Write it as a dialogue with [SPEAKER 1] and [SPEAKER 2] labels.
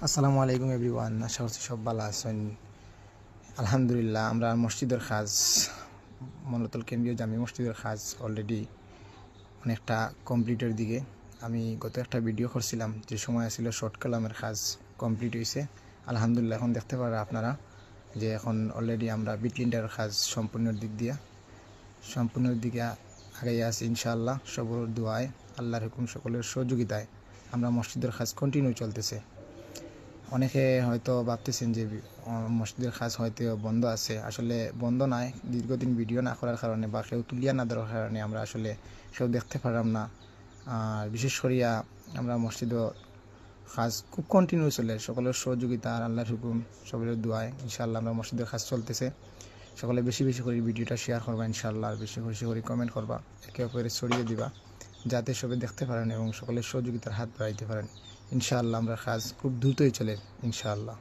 [SPEAKER 1] আসসালামু আলাইকুম এভরিওয়ান, আশা করছি সব ভালো আছেন। আলহামদুলিল্লাহ, আমরা মসজিদের কাজ মনতল কেন্দ্রীয় জামি মসজিদের কাজ অলরেডি অনেকটা কমপ্লিটের দিকে। আমি গত একটা ভিডিও করছিলাম যে সময় ছিল শর্ট কালামের কাজ কমপ্লিট হয়েছে। আলহামদুলিল্লাহ, এখন দেখতে পারা আপনারা যে এখন অলরেডি আমরা বিটলিন্ডারের কাজ সম্পূর্ণের দিকে আগে আছি ইনশাআল্লাহ। সবর দোয়ায়, আল্লাহর হুকুম, সকলের সহযোগিতায় আমরা মসজিদের কাজ কন্টিনিউ চলতেছে। অনেকে হয়তো ভাবতেছেন যে মসজিদের কাজ হয়তো বন্ধ আছে, আসলে বন্ধ নয়। দীর্ঘদিন ভিডিও না করার কারণে বা কেউ তুলিয়া না দেওয়ার কারণে আমরা আসলে কেউ দেখতে পারলাম না। আর বিশেষ করিয়া আমরা মসজিদও কাজ খুব কন্টিনিউ চলে, সকলের সহযোগিতা আর আল্লাহর হুকুম, সকলের দোয়ায় ইনশাআল্লাহ আমরা মসজিদের কাজ চলতেছে। সকলে বেশি বেশি করে ভিডিওটা শেয়ার করবা ইনশাআল্লাহ, আর বেশি বেশি করে কমেন্ট করবা, একে অপরে ছড়িয়ে দিবা যাতে সবাই দেখতে পারেন এবং সকলের সহযোগিতার হাত বাড়াইতে পারেন। ইনশাআল্লাহ আমরা কাজ খুব দ্রুতই চলে ইনশাআল্লাহ।